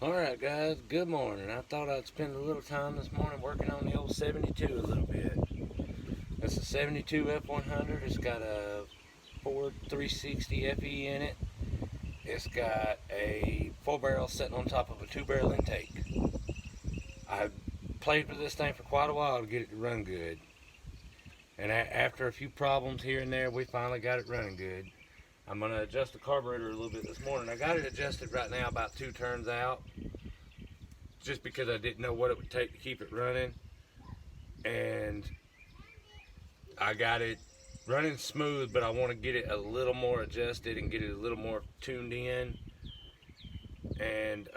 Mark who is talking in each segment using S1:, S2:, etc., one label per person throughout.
S1: Alright guys, good morning. I thought I'd spend a little time this morning working on the old 72 a little bit. It's a 72 F100. It's got a Ford 360 FE in it. It's got a 4-barrel sitting on top of a 2-barrel intake. I've played with this thing for quite a while to get it to run good. And after a few problems here and there, we finally got it running good. I'm going to adjust the carburetor a little bit this morning. I got it adjusted right now about 2 turns out, just because I didn't know what it would take to keep it running. And I got it running smooth, but I want to get it a little more adjusted and get it a little more tuned in. And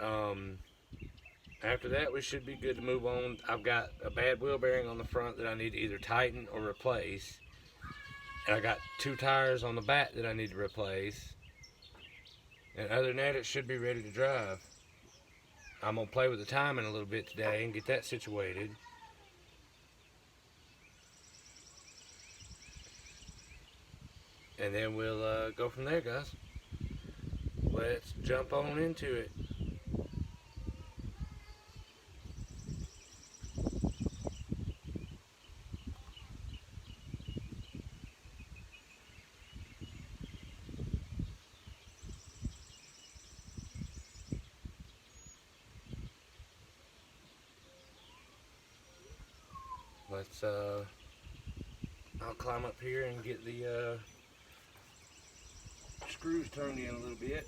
S1: after that, we should be good to move on. I've got a bad wheel bearing on the front that I need to either tighten or replace. And I got 2 tires on the back that I need to replace. And other than that, it should be ready to drive. I'm going to play with the timing a little bit today and get that situated. And then we'll go from there, guys. Let's jump on into it. I'll climb up here and get the screws turned in a little bit.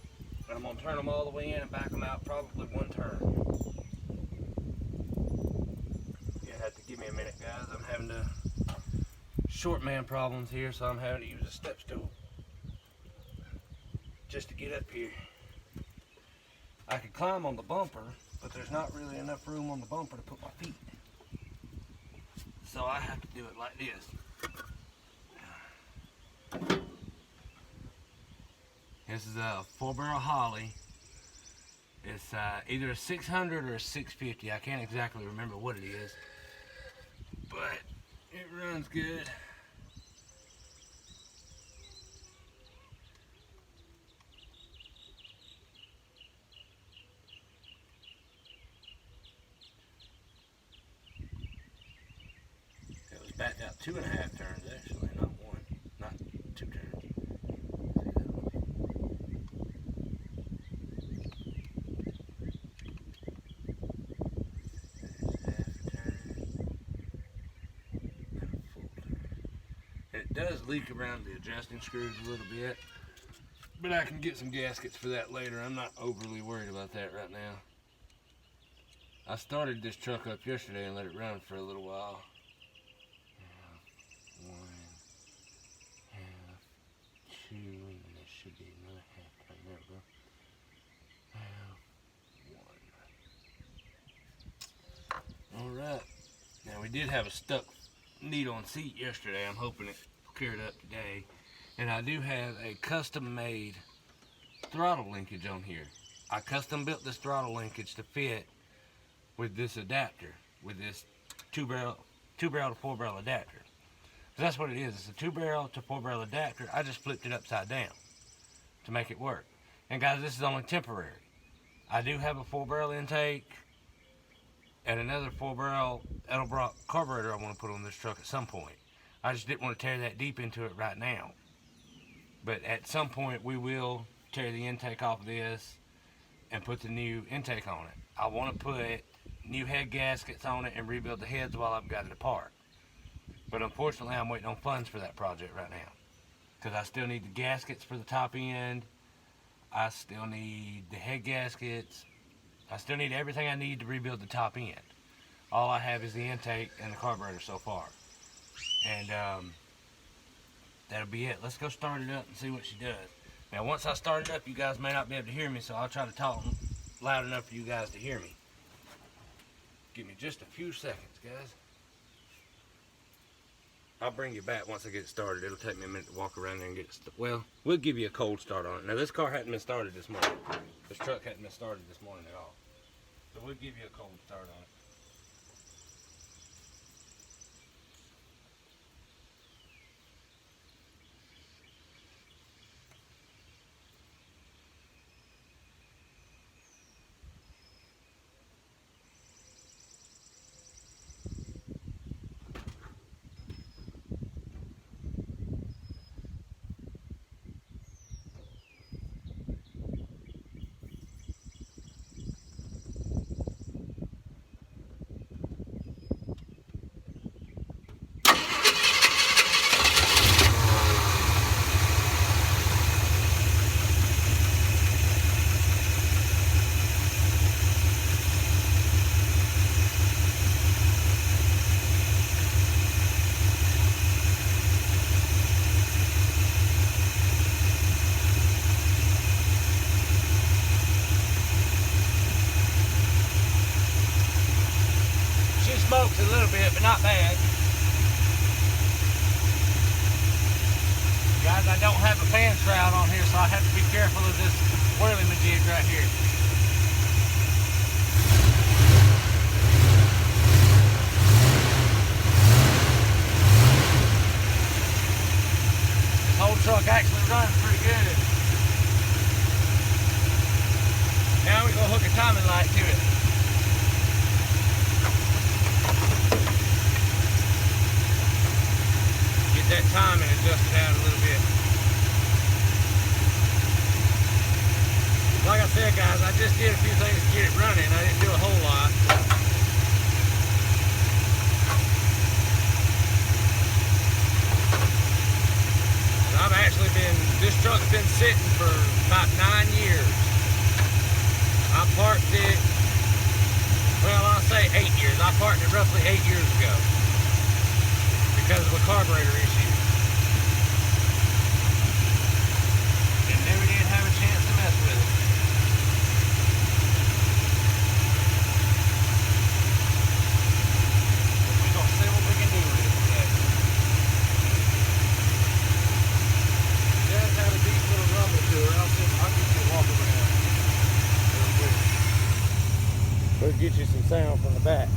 S1: I'm going to turn them all the way in and back them out probably 1 turn. You have to give me a minute, guys. I'm having short man problems here, so I'm having to use a step stool just to get up here. I could climb on the bumper, but there's not really enough room on the bumper to put my feet. So I have to do it like this. This is a 4-barrel Holly. It's either a 600 or a 650. I can't exactly remember what it is, but it runs good. It was backed out 2.5 turns actually, not 1, not 2 turns. It does leak around the adjusting screws a little bit, but I can get some gaskets for that later. I'm not overly worried about that right now. I started this truck up yesterday and let it run for a little while. 1, half, 2, and there should be another half turn. There we go. Half, 1. Alright. Now we did have a stuck needle on seat yesterday. I'm hoping it cleared up today. And I do have a custom made throttle linkage on here. I custom built this throttle linkage to fit with this adapter, with this 2-barrel to 4-barrel adapter. So that's what it is. It's a 2-barrel to 4-barrel adapter. I just flipped it upside down to make it work. And guys, this is only temporary. I do have a 4-barrel intake and another 4-barrel Edelbrock carburetor I want to put on this truck at some point. I just didn't want to tear that deep into it right now. But at some point we will tear the intake off of this and put the new intake on it. I want to put new head gaskets on it and rebuild the heads while I've got it apart. But unfortunately I'm waiting on funds for that project right now, because I still need the gaskets for the top end. I still need the head gaskets. I still need everything I need to rebuild the top end. All I have is the intake and the carburetor so far. And that'll be it. Let's go start it up and see what she does. Now once I start it up, you guys may not be able to hear me, so I'll try to talk loud enough for you guys to hear me. Give me just a few seconds, guys. I'll bring you back once I get it started. It'll take me a minute to walk around there and get it well, we'll give you a cold start on it. Now this car hadn't been started this morning. This truck hadn't been started this morning at all. So we'll give you a cold start on it. smokes a little bit, but not bad. Guys, I don't have a fan shroud on here, so I have to be careful of this whirly-majig right here. This whole truck actually runs pretty good. Now we're gonna hook a timing light to it. Get that timing adjusted out a little bit. Like I said, guys, I just did a few things to get it running. I didn't do a whole lot. And I've actually this truck's been sitting for about 9 years. I parked it, well, I'll say 8 years. I parked it roughly 8 years ago because of a carburetor issue. And never did have a chance to mess with it. We're going to see what we can do with it today. It does have a deep little rumble to it. I'll get you a walk around. We'll get you some sound from the back.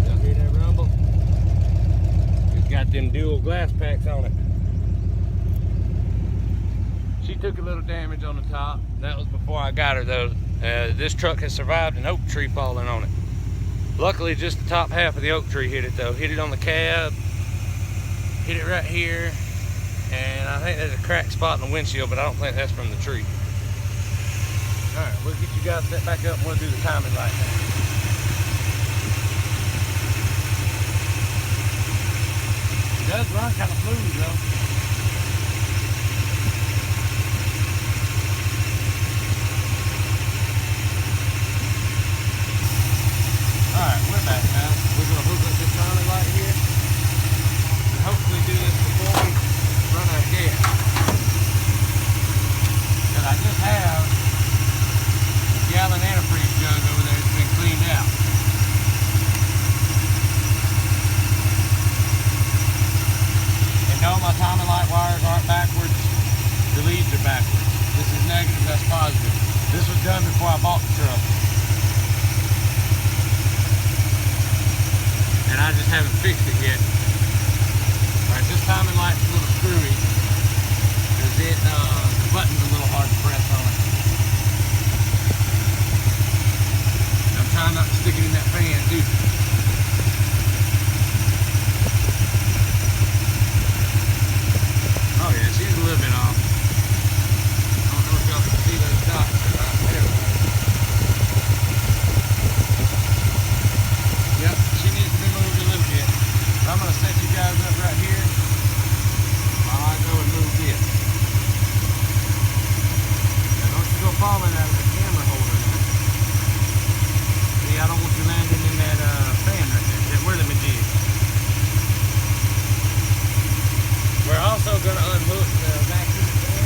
S1: Y'all hear that rumble? It's got them dual glass packs on it. She took a little damage on the top. That was before I got her though. This truck has survived an oak tree falling on it. Luckily, just the top half of the oak tree hit it though. Hit it on the cab, hit it right here, and I think there's a cracked spot in the windshield, but I don't think that's from the tree. All right, we'll get you guys set back up and we'll do the timing right now. It does run kind of smooth though. Alright, we're back now. We're going to hook up this timing light here and hopefully do this before we run out of gas. Because I just have a gallon antifreeze jug over there that's been cleaned out. And no, my timing light wires aren't backwards. The leads are backwards. This is negative, that's positive. This was done before I bought the truck. And I just haven't fixed it yet. Alright, this timing light's a little screwy because the button's a little hard to press on it. I'm trying not to stick it in that fan too. Oh yeah, she's a little bit off. I don't know if y'all can see those dots right there. Yep, she needs to be moved a little bit. So I'm going to set you guys up right here while I go and move this. Now don't you go falling out of the camera holder now. See, I don't want you landing in that fan right there, that whirly-majig. We're also going to unhook the vacuum fan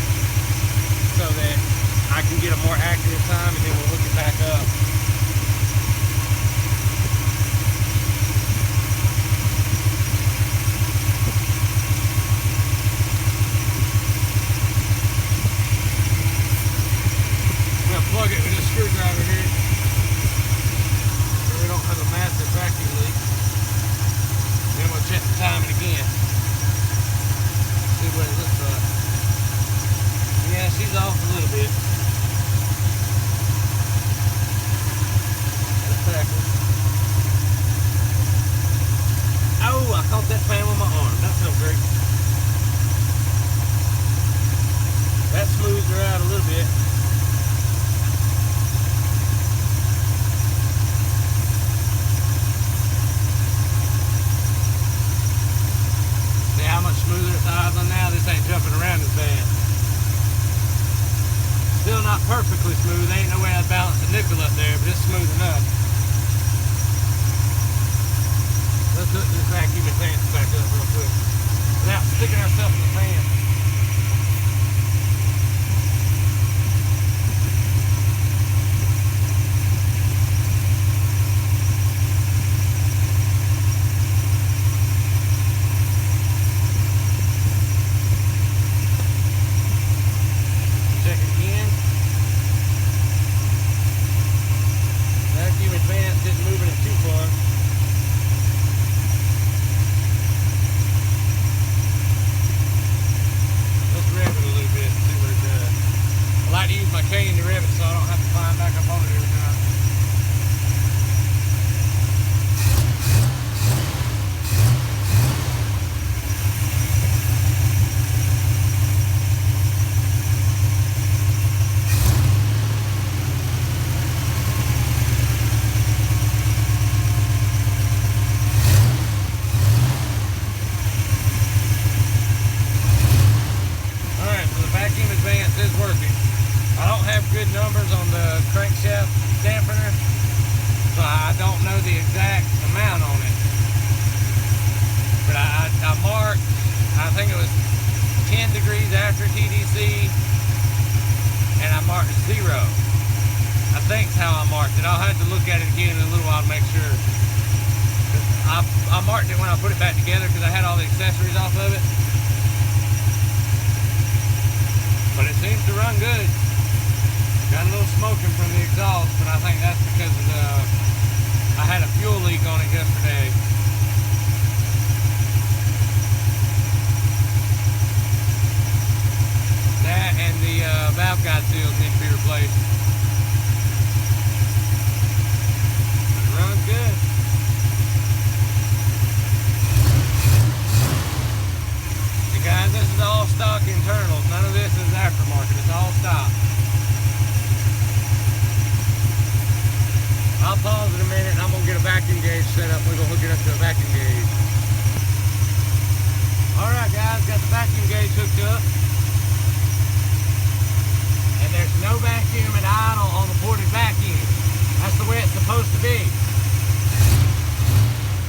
S1: so that I can get a more accurate time, and then we'll hook it back up. Plug it with a screwdriver here so we don't have a massive vacuum leak. Then we'll check the timing again. See what it looks like. Yeah, she's off a little bit. That's backwards. Oh, I caught that fan with my arm. That felt great. That smoothed her out a little bit. How much smoother it sides on now. This ain't jumping around as bad. Still not perfectly smooth. Ain't no way I'd balance the nickel up there, but it's smooth enough. Let's hook this vacuum and fan back up real quick without sticking ourselves in the fan. Check again. Vacuum advanced, isn't moving it too far. Let's rev it a little bit and see what it does. I like to use my cane to rev it so I don't have to climb back up on it every time. Advance is working. I don't have good numbers on the crankshaft dampener, so I don't know the exact amount on it. But I marked, I think it was 10 degrees after TDC, and I marked 0. I think's how I marked it. I'll have to look at it again in a little while to make sure. I marked it when I put it back together because I had all the accessories off of it. But it seems to run good. Got a little smoking from the exhaust, but I think that's because of I had a fuel leak on it yesterday. That and the valve guide seals need to be replaced. It runs good. Guys, this is all stock internals. None of this is aftermarket. It's all stock. I'll pause in a minute and I'm going to get a vacuum gauge set up. We're going to hook it up to a vacuum gauge. Alright guys, got the vacuum gauge hooked up. And there's no vacuum at idle on the ported vacuum. That's the way it's supposed to be.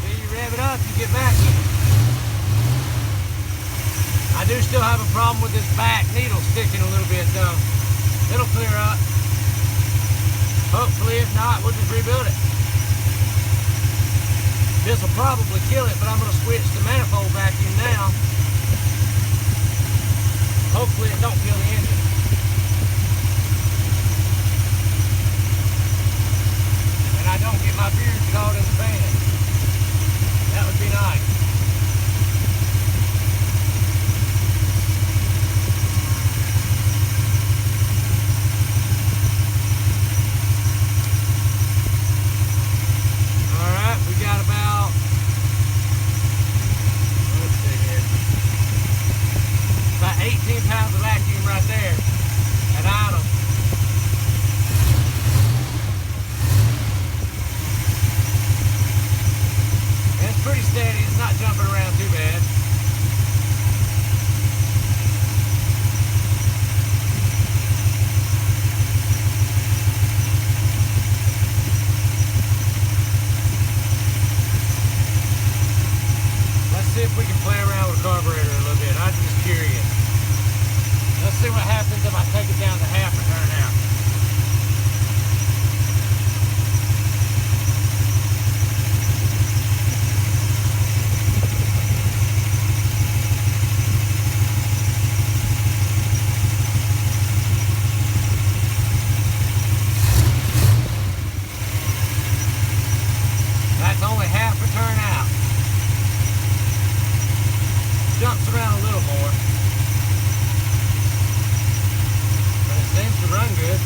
S1: Then you rev it up, you get vacuum. I do still have a problem with this back needle sticking a little bit though. It'll clear up. Hopefully, if not, we'll just rebuild it. This will probably kill it, but I'm going to switch to manifold vacuum now. Hopefully it don't kill the engine. And I don't get my beard caught in the fan. That would be nice. Got about, let's see here, about 18 pounds of vacuum right there at idle. And it's pretty steady, it's not jumping around too bad. See if we can play around with carburetor a little bit. I'm just curious. Let's see what happens if I take it down to half and turn out. That's only half a turn out. Jumps around a little more, but it seems to run good.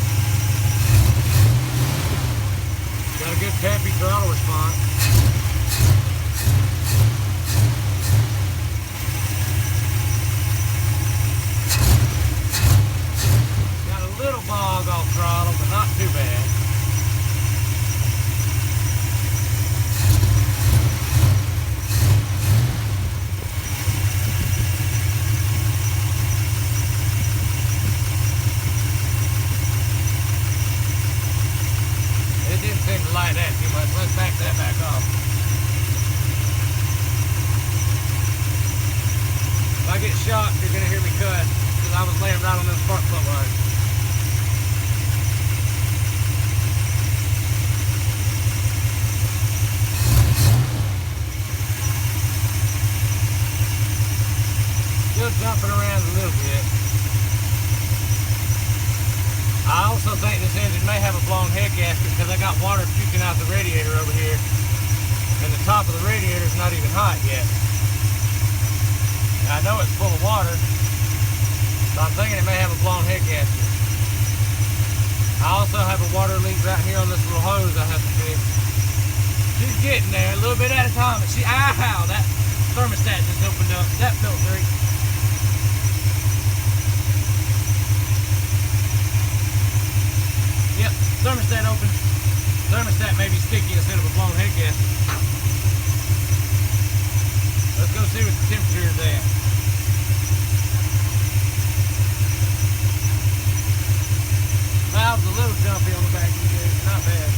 S1: shocked you're gonna hear me cuss because I was laying right on them spark plug lines. Still jumping around a little bit. I also think this engine may have a blown head gasket because I got water puking out the radiator over here, and the top of the radiator is not even hot yet. And I know it's full of water, so I'm thinking it may have a blown head gasket. I also have a water leak right here on this little hose I have to fix. She's getting there a little bit at a time, but ow, that thermostat just opened up. That felt great. Yep, thermostat open. Thermostat may be sticky instead of a blown head gasket. Let's go see what the temperature is at. Valve's a little jumpy on the back of the gauge, not bad.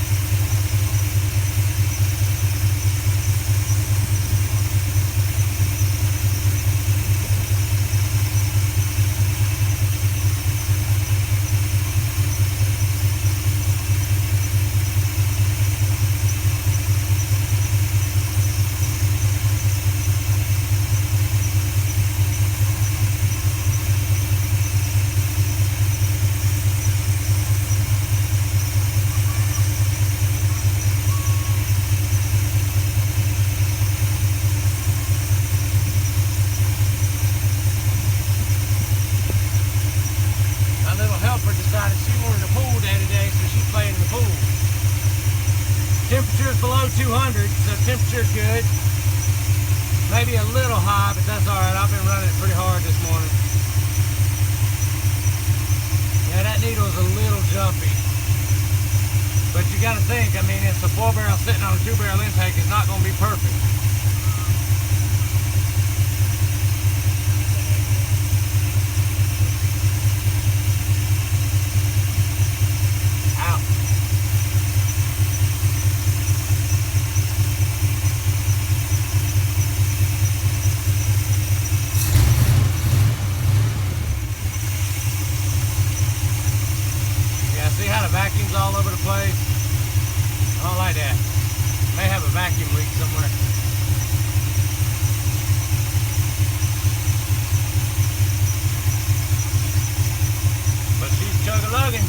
S1: Decided she wanted a pool day today, so she's playing in the pool. Temperature's below 200, so temperature's good. Maybe a little high, but that's alright. I've been running it pretty hard this morning. Yeah, that needle is a little jumpy. But you gotta think, I mean, it's a 4-barrel sitting on a 2-barrel intake. It's not gonna be perfect. See how the vacuum's all over the place? I don't like that. May have a vacuum leak somewhere. But she's chug-a-lugging.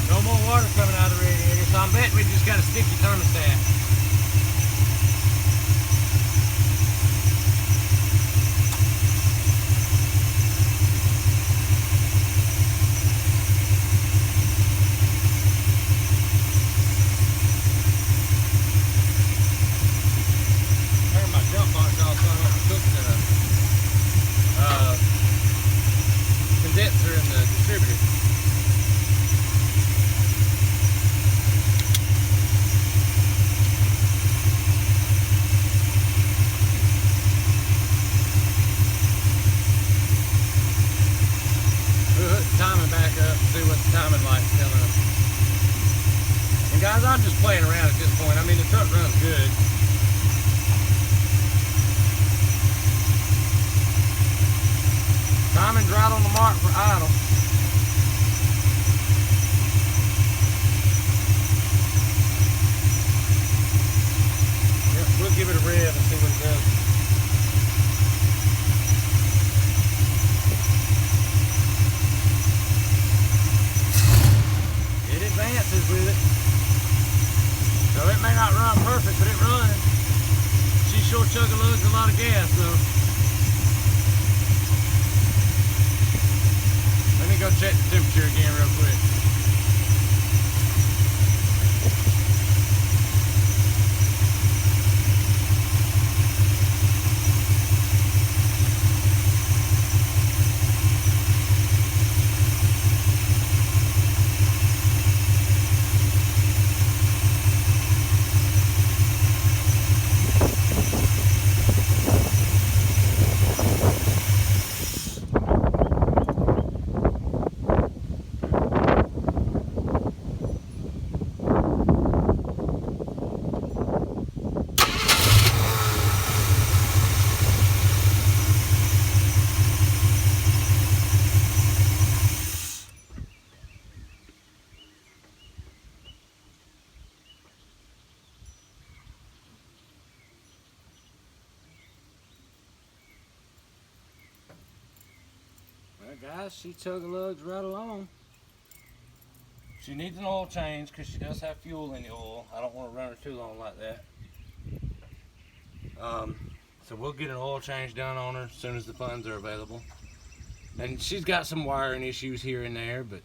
S1: No more water coming out of the radiator, so I'm betting we just got a sticky thermostat. Condenser in the distributor. We'll hook the timing back up and see what the timing light's telling us. And guys, I'm just playing around at this point. I mean, the truck runs good. Timing's right on the mark for idle. Yep, we'll give it a rev and see what it does. It advances with it. So it may not run perfect, but it runs. She sure chug-a-lugs a lot of gas though. Go check the temperature again real quick. Alright guys, she chug-a-lugs right along. She needs an oil change because she does have fuel in the oil. I don't want to run her too long like that. So we'll get an oil change done on her as soon as the funds are available. And she's got some wiring issues here and there, but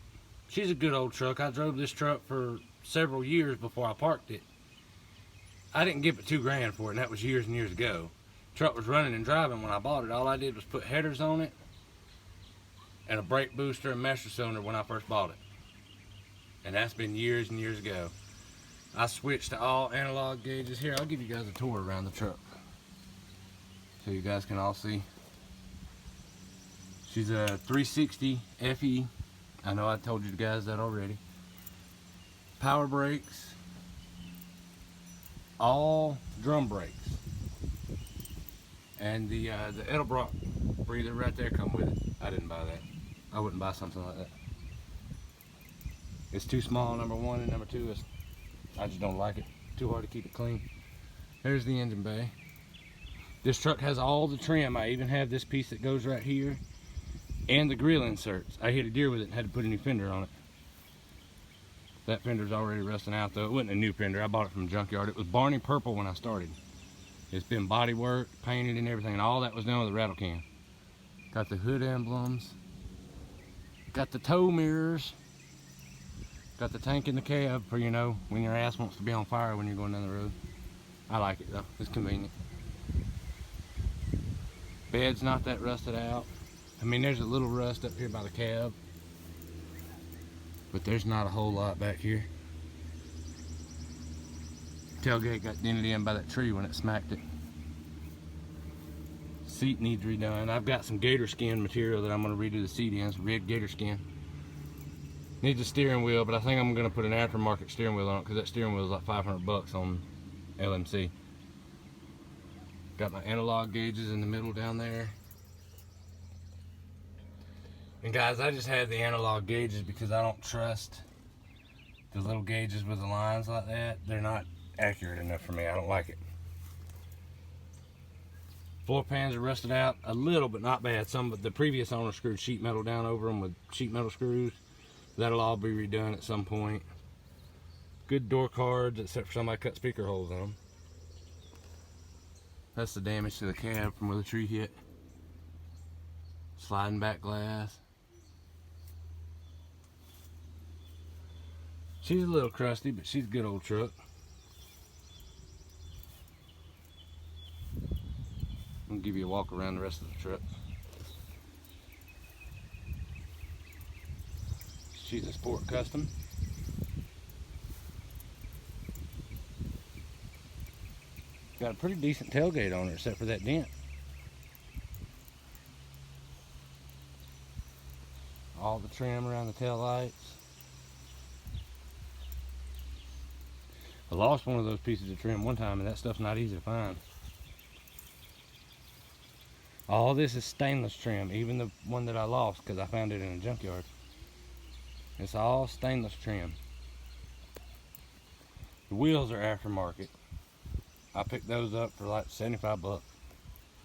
S1: she's a good old truck. I drove this truck for several years before I parked it. I didn't give it $2,000 for it, and that was years and years ago. Truck was running and driving when I bought it. All I did was put headers on it and a brake booster and master cylinder when I first bought it. And that's been years and years ago. I switched to all analog gauges. Here, I'll give you guys a tour around the truck so you guys can all see. She's a 360 FE. I know I told you guys that already. Power brakes. All drum brakes. And the Edelbrock breather right there come with it. I didn't buy that. I wouldn't buy something like that. It's too small, number one, and number two, I just don't like it. Too hard to keep it clean. There's the engine bay. This truck has all the trim. I even have this piece that goes right here and the grill inserts. I hit a deer with it and had to put a new fender on it. That fender's already rusting out though. It wasn't a new fender. I bought it from a junkyard. It was Barney purple when I started. It's been body work, painted and everything, and all that was done with a rattle can. Got the hood emblems. Got the tow mirrors. Got the tank in the cab for, you know, when your ass wants to be on fire when you're going down the road. I like it though. It's convenient. Bed's not that rusted out. I mean, there's a little rust up here by the cab, but there's not a whole lot back here. Tailgate got dented in by that tree when it smacked it. Seat needs redone. I've got some gator skin material that I'm going to redo the seat in, some red gator skin. Needs a steering wheel, but I think I'm going to put an aftermarket steering wheel on it because that steering wheel is like $500 on LMC. Got my analog gauges in the middle down there. And guys, I just had the analog gauges because I don't trust the little gauges with the lines like that. They're not accurate enough for me. I don't like it. Floor pans are rusted out a little, but not bad. Some of the previous owner screwed sheet metal down over them with sheet metal screws. That'll all be redone at some point. Good door cards, except for somebody cut speaker holes in them. That's the damage to the cab from where the tree hit. Sliding back glass. She's a little crusty, but she's a good old truck. I'm gonna give you a walk around the rest of the truck. She's a Sport Custom. Got a pretty decent tailgate on her, except for that dent. All the trim around the tail lights. I lost one of those pieces of trim one time, and that stuff's not easy to find. All this is stainless trim, even the one that I lost because I found it in a junkyard. It's all stainless trim. The wheels are aftermarket. I picked those up for like $75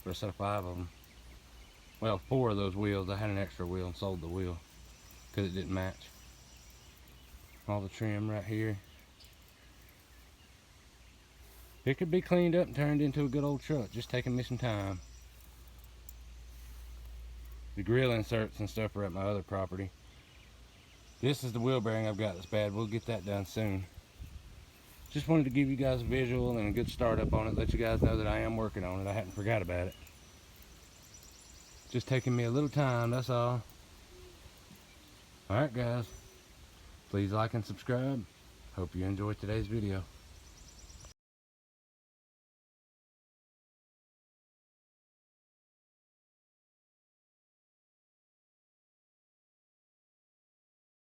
S1: for a set of 5 of them. Well, 4 of those wheels. I had an extra wheel and sold the wheel because it didn't match. All the trim right here. It could be cleaned up and turned into a good old truck, just taking me some time. The grill inserts and stuff are at my other property. This is the wheel bearing I've got that's bad. We'll get that done soon. Just wanted to give you guys a visual and a good startup on it. Let you guys know that I am working on it. I hadn't forgot about it. Just taking me a little time, that's all. Alright guys. Please like and subscribe. Hope you enjoyed today's video.